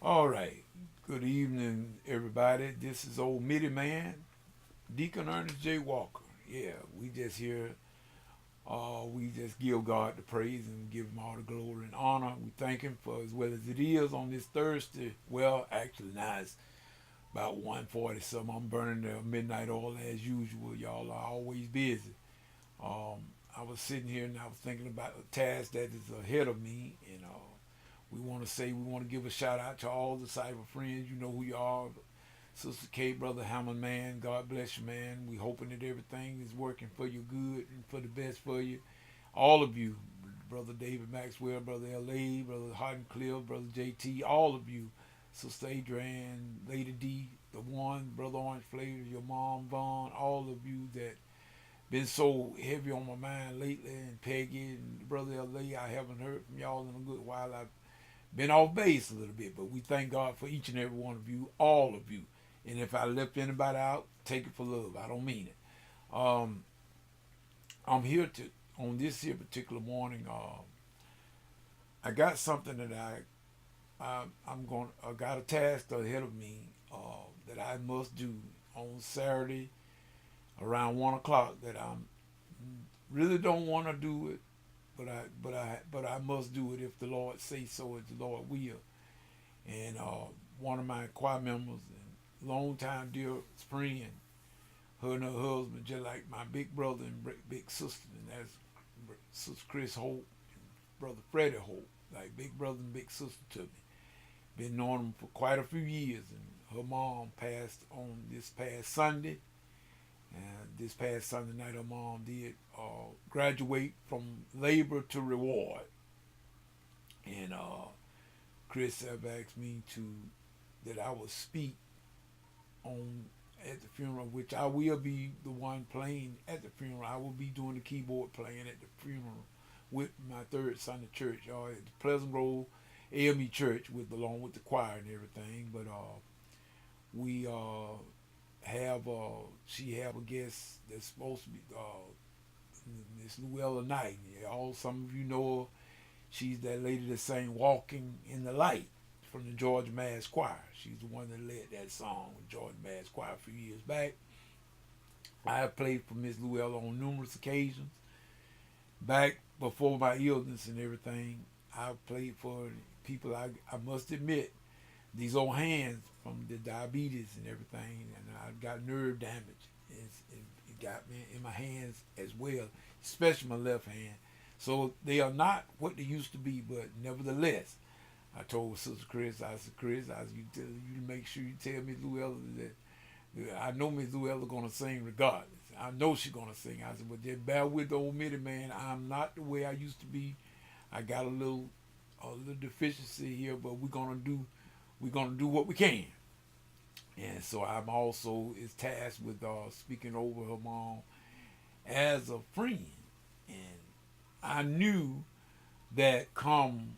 All right. Good evening, everybody. This is old Mitty Man, Deacon Ernest J. Walker. Yeah, we just here. We just give God the praise and give Him all the glory and honor. We thank Him for as well as it is on this Thursday. Well, actually now it's about 1:40 something. I'm burning the midnight oil as usual. Y'all are always busy. I was sitting here and I was thinking about the task that is ahead of me, and we want to give a shout out to all the cyber friends. You know who you are. Sister K, Brother Hammond, man, God bless you, man. We hoping that everything is working for your good and for the best for you. All of you, Brother David Maxwell, Brother L.A., Brother Hardin Cliff, Brother J.T., all of you, Sister Adrian, Lady D, the one, Brother Orange Flavor, your mom, Vaughn, all of you that been so heavy on my mind lately, and Peggy and Brother L.A., I haven't heard from y'all in a good while. I've been off base a little bit, but we thank God for each and every one of you, all of you. And if I left anybody out, take it for love. I don't mean it. I'm here to on this here particular morning. I got something that I'm going. I got a task ahead of me that I must do on Saturday around 1 o'clock. That I really don't want to do it, but I must do it if the Lord say so, if the Lord will. And one of my choir members and longtime dear friend, her and her husband, just like my big brother and big sister, and that's Sister Chris Hope and Brother Freddie Hope, like big brother and big sister to me. Been knowing them for quite a few years, and her mom passed on this past Sunday. And this past Sunday night, her mom did graduate from labor to reward. And Chris have asked me to that I would speak on at the funeral, which I will be the one playing at the funeral. I will be doing the keyboard playing at the funeral with my third Sunday church at the Pleasant Grove AME Church with along with the choir and everything. But we have she have a guest that's supposed to be Miss Luella Knight. Yeah, all some of you know her. She's that lady that sang "Walking in the Light" from the Georgia Mass Choir. She's the one that led that song with Georgia Mass Choir a few years back. I have played for Miss Luella on numerous occasions. Back before my illness and everything, I played for people. I must admit, these old hands from the diabetes and everything, and I got nerve damage. It got me in my hands as well, especially my left hand. So they are not what they used to be, but nevertheless, I told Sister Chris, I said, Chris, I said, you make sure you tell Miss Luella that I know Miss Luella gonna sing regardless. I know she's gonna sing. I said, but just bear with the old Mitty man. I'm not the way I used to be. I got a little deficiency here, but we're gonna do what we can. And so I'm also is tasked with speaking over her mom as a friend. And I knew that come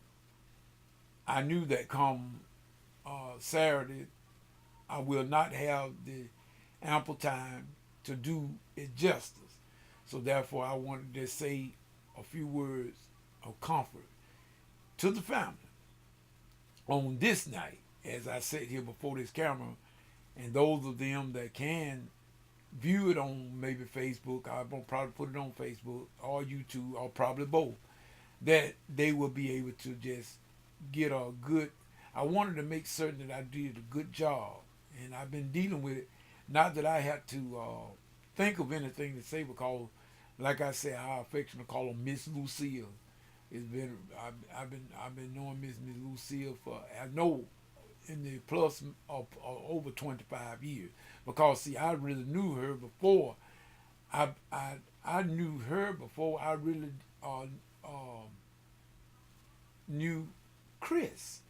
I knew that come Saturday I will not have the ample time to do it justice. So therefore I wanted to say a few words of comfort to the family on this night as I sit here before this camera, and those of them that can view it on maybe Facebook, I'm gonna probably put it on Facebook or YouTube or probably both, that they will be able to just get a good. I wanted to make certain that I did a good job, and I've been dealing with it. Not that I had to think of anything to say because, like I said, I affectionately call her Miss Lucille. It's been I've been knowing Miss Lucille for I know in the plus of over 25 years because see I really knew her before I I I knew her before I really uh, uh, knew Chris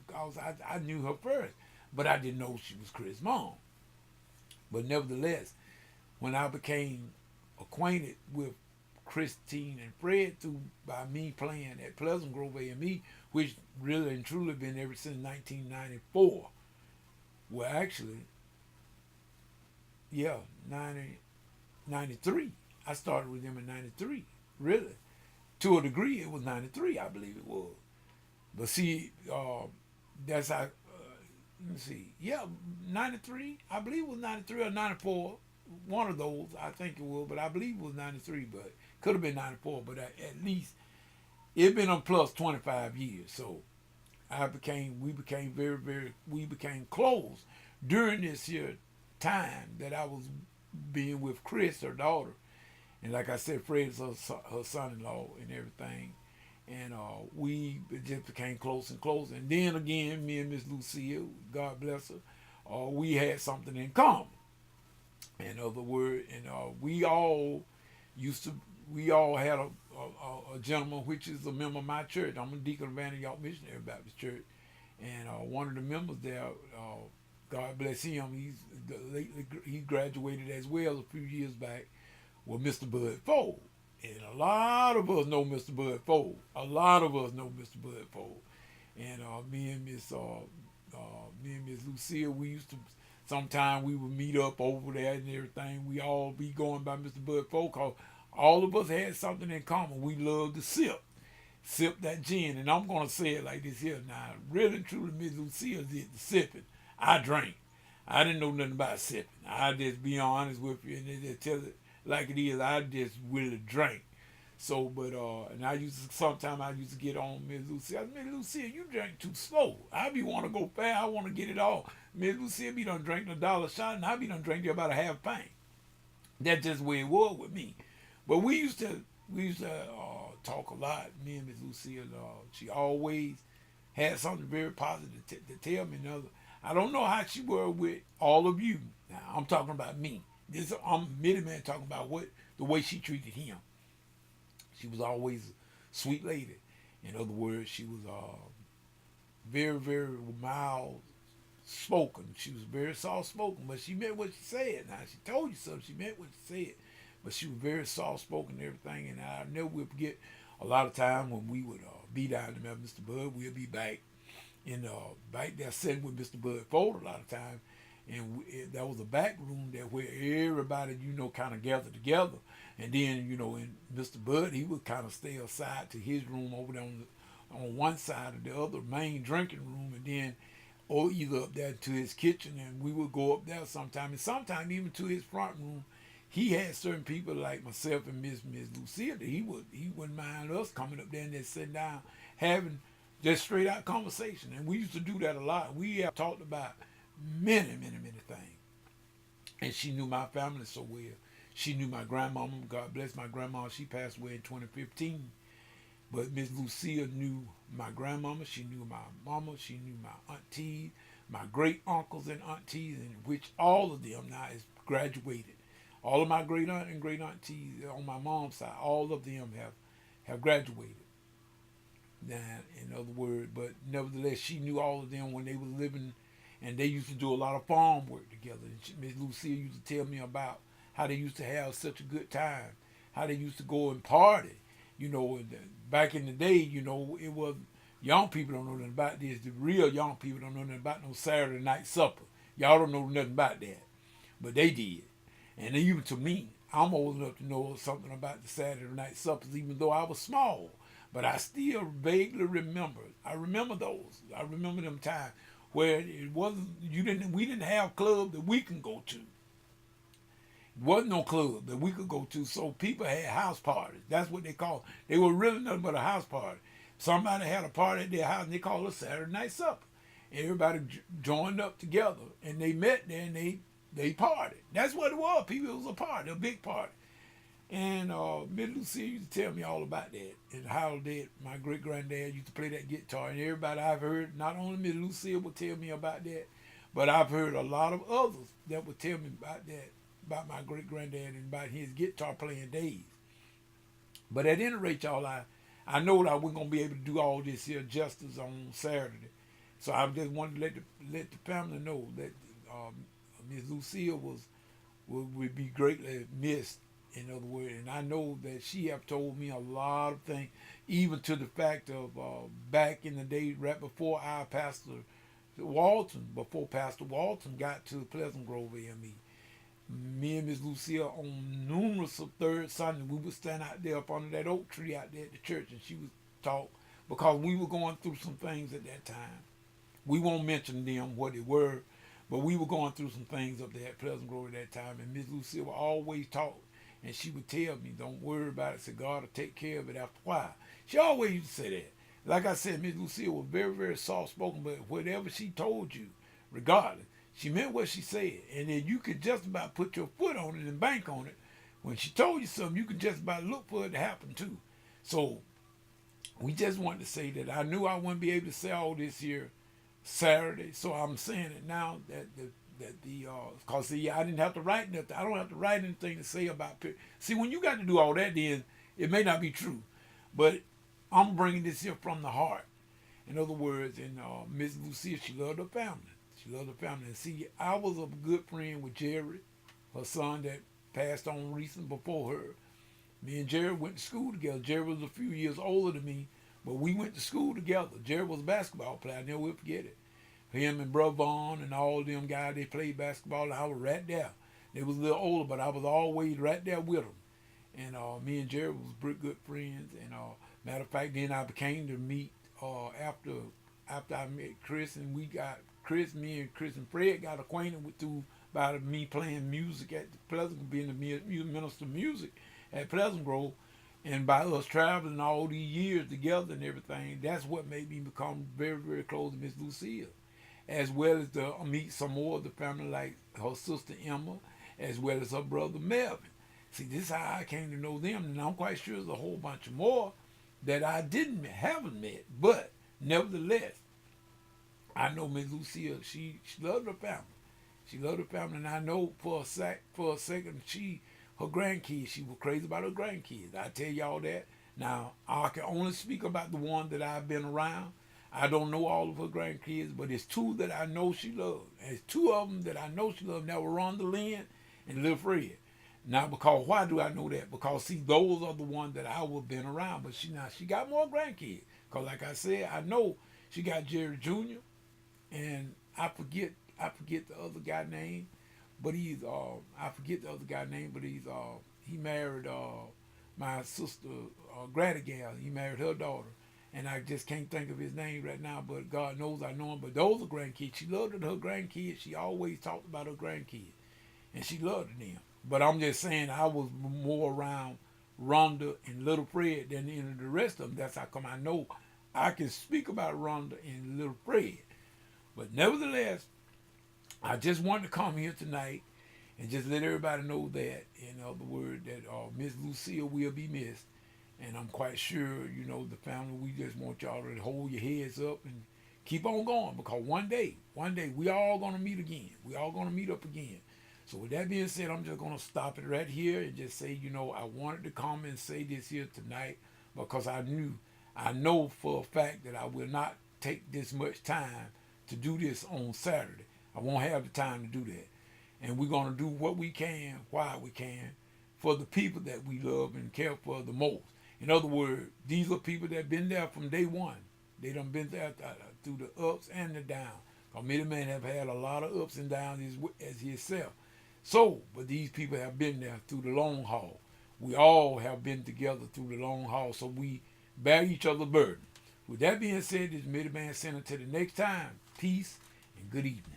because I knew her first, but I didn't know she was Chris' mom. But nevertheless, when I became acquainted with Christine and Fred through by me playing at Pleasant Grove AME, which really and truly been ever since 1994. Well, actually, yeah, 93. I started with them in 93, really. To a degree, it was 93, I believe it was. But see, that's how. Let me see. Yeah, 93. I believe it was 93 or 94. One of those, I think it was, but I believe it was 93. But could have been 94. But at least it been on plus 25 years. So we became we became close during this here time that I was being with Chris, her daughter, and like I said, Fred's her son-in-law and everything. And we just became close and close. And then again, me and Miss Lucille, God bless her, we had something in common. In other words, and used to, we all had a gentleman which is a member of my church. I'm a deacon of Antioch Missionary Baptist Church, and one of the members there, God bless him, he graduated as well a few years back with Mr. Bud Fold. And a lot of us know Mr. Bud Fold. A lot of us know Mr. Bud Fold. And me and Miss Lucille, we used to sometimes we would meet up over there and everything. We all be going by Mr. Bud Fold because all of us had something in common. We loved to sip that gin. And I'm gonna say it like this here now. Really and truly, Miss Lucille did the sipping. I drank. I didn't know nothing about sipping. I just be honest with you and just tell it like it is. I just really drank. So, but and sometimes I used to get on Miss Lucille. I said, Miss Lucille, you drink too slow. I be want to go fast. I want to get it all. Miss Lucille be done drink $1 shot, and I be done drink about a half pint. That's just the way it was with me. But we used to talk a lot. Me and Miss Lucille, she always had something very positive to tell me. I don't know how she were with all of you. Now I'm talking about me. I'm Mitty Man talking about the way she treated him. She was always a sweet lady. In other words, she was very, very mild spoken. She was very soft spoken, but she meant what she said. Now she told you so. She meant what she said, but she was very soft spoken and everything. And I never will forget a lot of time when we would be down there with Mr. Bud. We'll be back back there sitting with Mr. Bud Ford a lot of times. And there was a back room there where everybody, kind of gathered together. And then, and Mr. Bud, he would kind of stay aside to his room over there on one side of the other main drinking room, and then, or either up there to his kitchen, and we would go up there sometime, and sometimes even to his front room. He had certain people like myself and Miss Lucille that he wouldn't mind us coming up there and just sitting down having just straight out conversation. And we used to do that a lot. We have talked about many, many, many things. And she knew my family so well. She knew my grandmama. God bless my grandma. She passed away in 2015. But Miss Lucille knew my grandmama. She knew my mama. She knew my aunties, my great uncles and aunties, in which all of them now is graduated. All of my great aunt and great aunties on my mom's side, all of them have graduated. Now, in other words, but nevertheless, she knew all of them when they was living, and they used to do a lot of farm work together. And Miss Lucille used to tell me about how they used to have such a good time, how they used to go and party. Back in the day, it was young people don't know nothing about this. The real young people don't know nothing about no Saturday night supper. Y'all don't know nothing about that, but they did. And even to me, I'm old enough to know something about the Saturday night suppers, even though I was small. But I still vaguely remember. I remember those. I remember them times where it wasn't. We didn't have clubs that we can go to. It wasn't no club that we could go to. So people had house parties. That's what they called. They were really nothing but a house party. Somebody had a party at their house, and they called it Saturday night supper. Everybody joined up together, and they met there, and they partied. That's what it was. People, it was a party, a big party. And Miss Lucille used to tell me all about that, and how my great granddad used to play that guitar. And everybody I've heard, not only Miss Lucille would tell me about that, but I've heard a lot of others that would tell me about that, about my great granddad and about his guitar playing days. But at any rate, y'all, I know that we're gonna be able to do all this here justice on Saturday. So I just wanted to let the family know that Miss Lucille would be greatly missed. In other words, and I know that she have told me a lot of things, even to the fact of back in the day, right before our Pastor before Pastor Walton got to Pleasant Grove AME, me and Miss Lucille on numerous of third Sunday, we would stand out there up under that oak tree out there at the church, and she would talk because we were going through some things at that time. We won't mention them, what they were, but we were going through some things up there at Pleasant Grove at that time, and Miss Lucille would always talk, and she would tell me, don't worry about it, say God will take care of it after a while. She always used to say that. Like I said, Miss Lucille was very, very soft-spoken, but whatever she told you, regardless, she meant what she said, and then you could just about put your foot on it and bank on it. When she told you something, you could just about look for it to happen too. So we just wanted to say that I knew I wouldn't be able to say all this here Saturday, so I'm saying it now because see, I didn't have to write nothing. I don't have to write anything to say about. See, when you got to do all that, then it may not be true, but I'm bringing this here from the heart. In other words, and Miss Lucille, she loved her family. She loved her family. And see, I was a good friend with Jerry, her son that passed on recent before her. Me and Jerry went to school together. Jerry was a few years older than me, but we went to school together. Jerry was a basketball player. I never will forget it. Him and Bro Vaughn and all them guys, they played basketball, and I was right there. They was a little older, but I was always right there with them. And me and Jerry was good friends. And matter of fact, then I became to meet after I met Chris, and we got Chris, me and Chris and Fred got acquainted with through by me playing music at Pleasant, being the minister of music at Pleasant Grove, and by us traveling all these years together and everything. That's what made me become very, very close to Miss Lucille, as well as to meet some more of the family, like her sister Emma, as well as her brother Melvin. See, this is how I came to know them, and I'm quite sure there's a whole bunch of more that I haven't met, but nevertheless, I know Miss Lucille. She loved her family. She loved her family, and I know for a second, her grandkids. She was crazy about her grandkids. I tell y'all that. Now I can only speak about the one that I've been around. I don't know all of her grandkids, but it's two that I know she loved. And it's two of them that I know she loved. That were Rhonda Lynn and Lil Fred. Now, because why do I know that? Because see, those are the ones that I would have been around. But she got more grandkids. Because like I said, I know she got Jerry Jr. and I forget the other guy name, but he's I forget the other guy name, but he married my sister Grady Gal. He married her daughter, and I just can't think of his name right now. But God knows I know him. But those are grandkids. She loved her grandkids. She always talked about her grandkids, and she loved them. But I'm just saying I was more around Rhonda and Little Fred than any of the rest of them. That's how come I know I can speak about Rhonda and Little Fred. But nevertheless, I just wanted to come here tonight and just let everybody know that, in other words, that Miss Lucille will be missed. And I'm quite sure, the family, we just want y'all to hold your heads up and keep on going, because one day, we all going to meet again. We all going to meet up again. So with that being said, I'm just going to stop it right here and just say, I wanted to come and say this here tonight because I know for a fact that I will not take this much time to do this on Saturday. I won't have the time to do that. And we're going to do what we can, while we can, for the people that we love and care for the most. In other words, these are people that have been there from day one. They done been there through the ups and the downs. Because many men have had a lot of ups and downs as himself. So, but these people have been there through the long haul. We all have been together through the long haul, so we bear each other's burden. With that being said, this Middleman Man, until the next time, peace and good evening.